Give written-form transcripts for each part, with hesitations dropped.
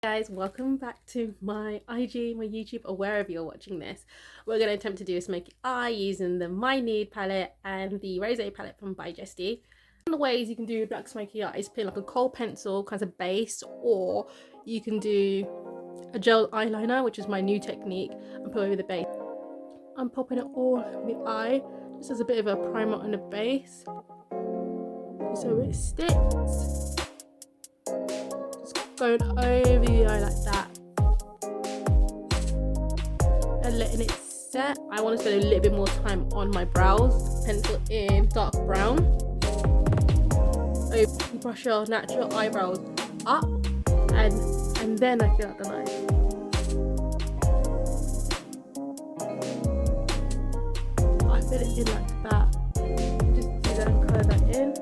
Guys, welcome back to my IG, my YouTube, or wherever you're watching this. We're going to attempt to do a smoky eye using the My Nude palette and the Rosé palette from By Jess D. One of the ways you can do black smoky eyes, put like a kohl pencil kind of base, or you can do a gel eyeliner, which is my new technique, and put over the base. I'm popping it all over the eye, just as a bit of a primer on the base, so it sticks. Going over the eye like that and letting it set. I want to spend a little bit more time on my brows. Pencil in dark brown. So you brush your natural eyebrows up and then I fill out the line. I fill it in like that. Just do that and colour that in.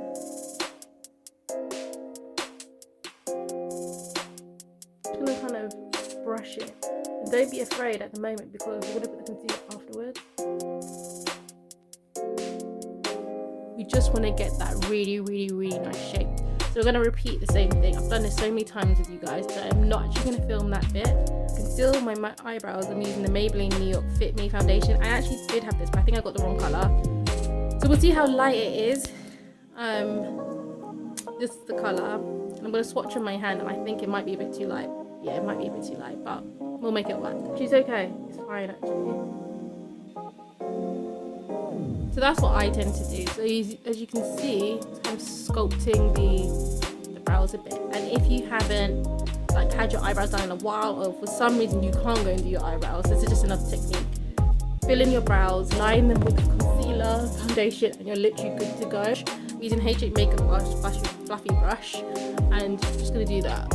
Kind of brush it. And don't be afraid at the moment because we're going to put the concealer afterwards. We just want to get that really nice shape. So we're going to repeat the same thing. I've done this so many times with you guys, so I'm not actually going to film that bit. Conceal my eyebrows. I'm using the Maybelline New York Fit Me foundation. I actually did have this, but I think I got the wrong colour. So we'll see how light it is. This is the colour. And I'm going to swatch on my hand, and I think it might be a bit too light. Yeah, it might be a bit too light, but we'll make it work. She's okay. It's fine, actually. So that's what I tend to do. So as you can see, I'm sculpting the brows a bit. And if you haven't like had your eyebrows done in a while, or for some reason you can't go and do your eyebrows, this is just another technique. Fill in your brows, line them with concealer, foundation, and you're literally good to go. I'm using H8 makeup brush, fluffy brush, and I'm just gonna do that.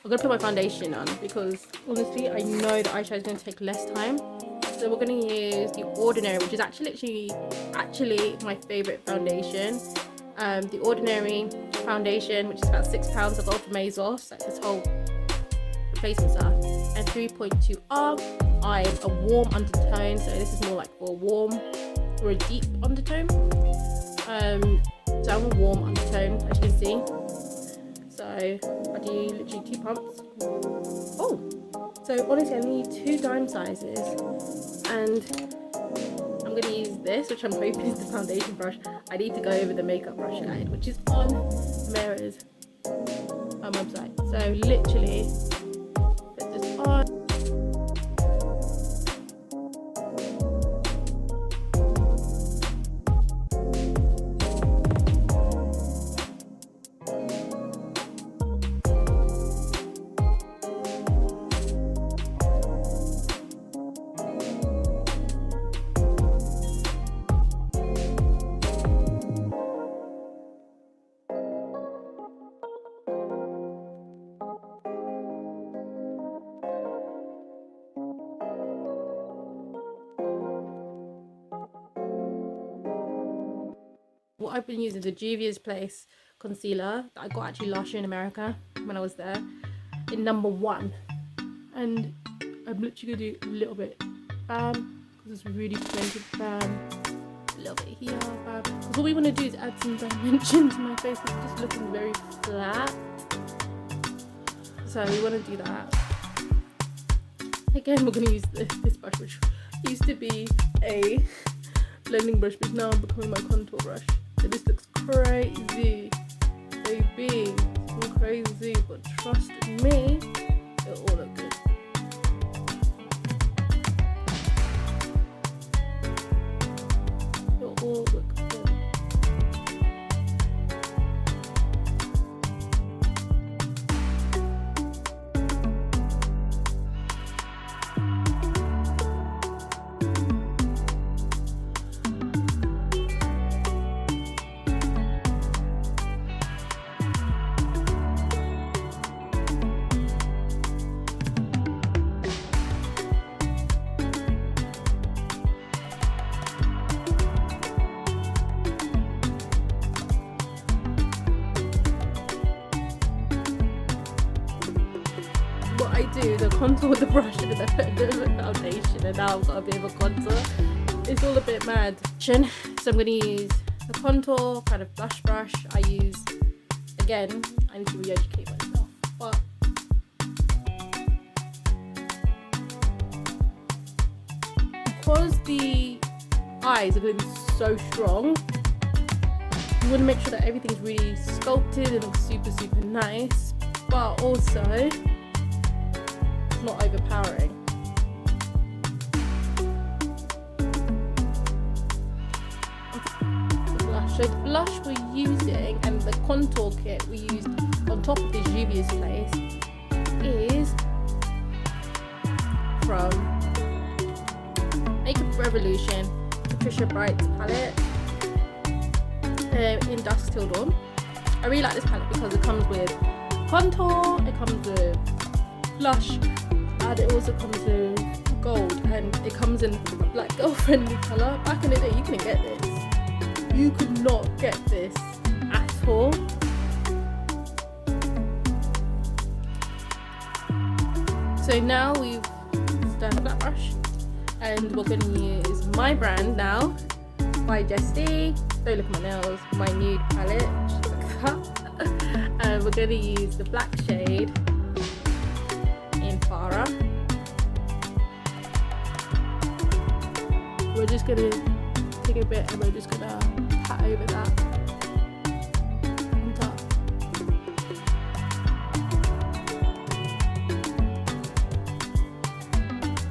I'm going to put my foundation on because honestly I know the eyeshadow is going to take less time. So we're going to use the Ordinary, which is actually my favourite foundation. The Ordinary foundation, which is about £6. I got from ASOS, like this whole replacement stuff. And 3.2R. I have a warm undertone, so this is more like for a warm or a deep undertone. So I'm a warm undertone, as you can see. So I do literally 2 pumps. Oh, so honestly I need 2 dime sizes, and I'm going to use this, which I'm hoping is the foundation brush. I need to go over the makeup brush guide, which is on Humayra's website. So literally put this on. What I've been using is the Juvia's Place concealer that I got actually last year in America when I was there, in number 1. And I'm literally going to do a little bit because it's really plenty of a little bit here, because what we want to do is add some dimension to my face. It's just looking very flat, so we want to do that. Again, we're going to use this brush, which used to be a blending brush, but now I'm becoming my contour brush. So this looks crazy, baby. It's all crazy, but trust me, it'll all look good. It'll all look good. I do the contour with the brush and then I put a bit of a foundation, and now I've got a bit of a contour. It's all a bit mad. So I'm going to use the contour kind of blush brush. I use, again, I need to re-educate myself, but because the eyes are going to be so strong, you want to make sure that everything's really sculpted and looks super nice, but also it's not overpowering. So the blush we're using and the contour kit we used on top of this Juvia's Place is from Makeup Revolution Patricia Bright's palette in Dusk Till Dawn. I really like this palette because it comes with contour, it comes with blush, and it also comes with gold, and it comes in a black girl friendly colour. Back in the day you couldn't get this. You could not get this at all. So now we've done a black brush and we're going to use my brand now, By Jess D. Don't look at my nails, My Nude palette. And we're going to use the black shade in Farah. We're just going to take a bit and we're just going to pat over that on top.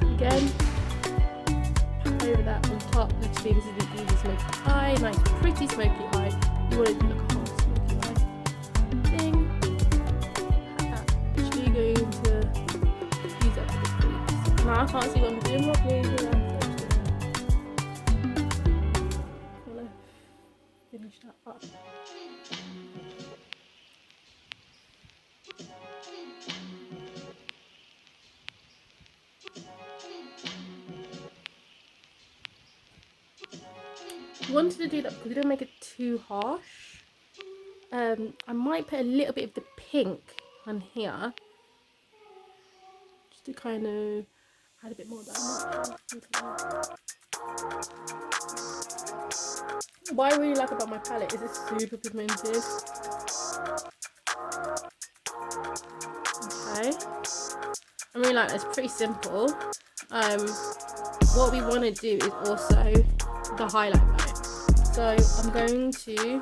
Again, pat over that on top. Literally, this is the easy smoky eye, nice pretty smoky eye. You want it to look a whole smoky eye thing. Pat that. Literally going to use that for the crease. Now I can't see what I'm doing properly here. Finish that up. I wanted to do that because we don't make it too harsh. I might put a little bit of the pink on here just to kind of add a bit more of that. What I really like about my palette is it's super pigmented. Okay, I really like that. It's pretty simple. What we want to do is also the highlight though. So I'm going to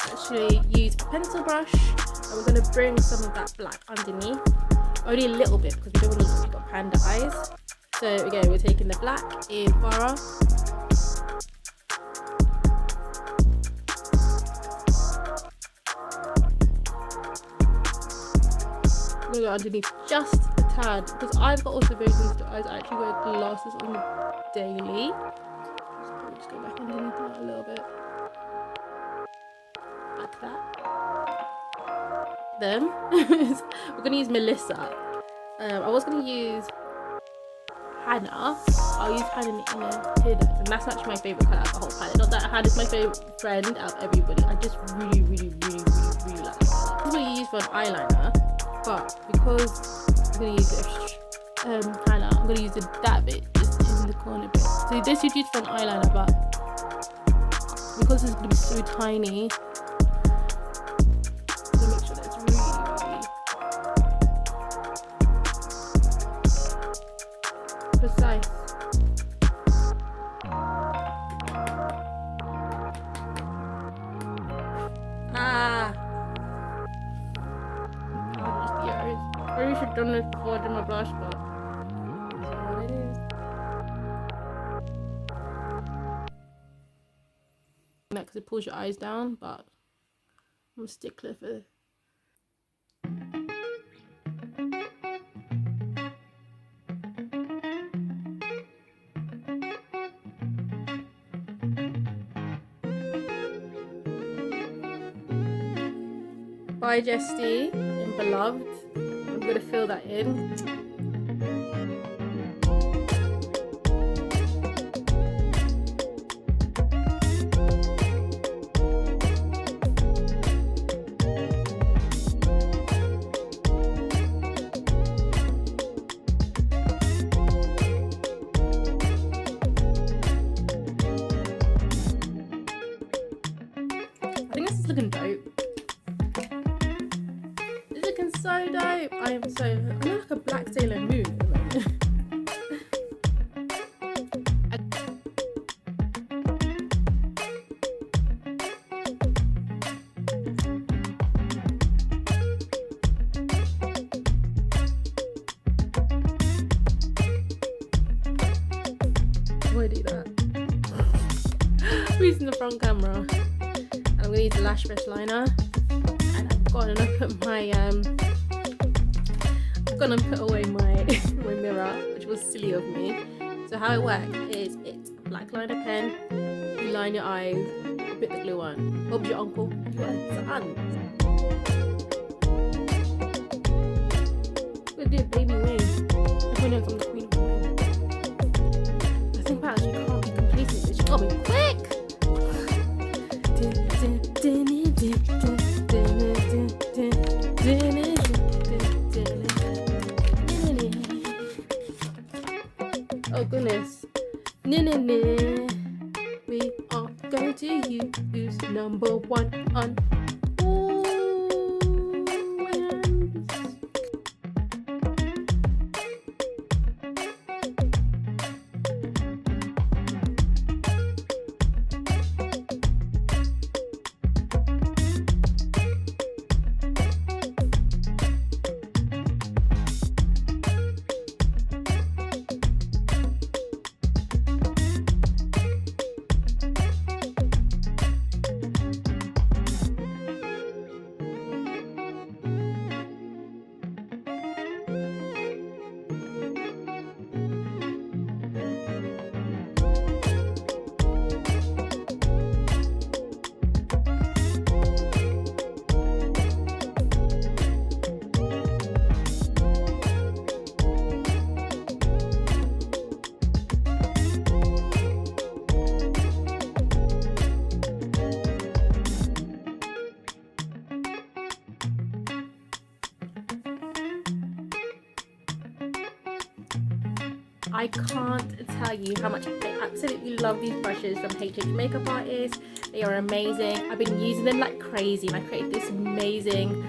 actually use a pencil brush and we're going to bring some of that black underneath. Only a little bit because we don't want to look like we've got panda eyes. So again, we're taking the black in Farah. I'm going to go underneath just a tad because I've got also very sensitive eyes. I actually wear glasses on daily. So I'll just go back underneath that a little bit. Like that. Then we're going to use Melissa. I was going to use Hannah. I'll use Hannah in a here, and that's actually my favourite colour out of the whole palette. Not that Hannah's my favourite friend out of everybody. I just really like this colour. This is what you use for an eyeliner, but because I'm going to use it Hannah, I'm going to use that bit just in the corner bit. So this you'd use for an eyeliner, but because it's going to be so tiny, I'm going to make sure that it's really precise. I really should have done this before I did my blush, but that's what it is. Because it pulls your eyes down, but I'm a stickler for By Jess D in Beloved. I'm going to fill that in. looking dope. It's looking so dope. I look like a black Sailor Moon at the moment. Why do that? I'm using the front camera. And I'm gonna use the lash brush liner. And I've gone and put my I've gone and put away my my mirror, which was silly of me. So how it works is it's a black liner pen. You line your eyes, you put the glue on. Bob's your uncle. You are done. We're gonna do a baby wing. Everyone knows I'm the queen of the wing. The thing about it is you can't be complacent, but you gotta be quick. Oh goodness. We are going to use number 1 on I can't tell you how much I absolutely love these brushes from HH Makeup Artist. They are amazing. I've been using them like crazy and I created this amazing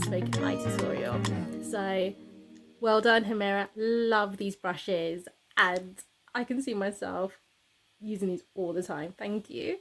smoky eye tutorial. So well done, Humayra. Love these brushes and I can see myself using these all the time. Thank you.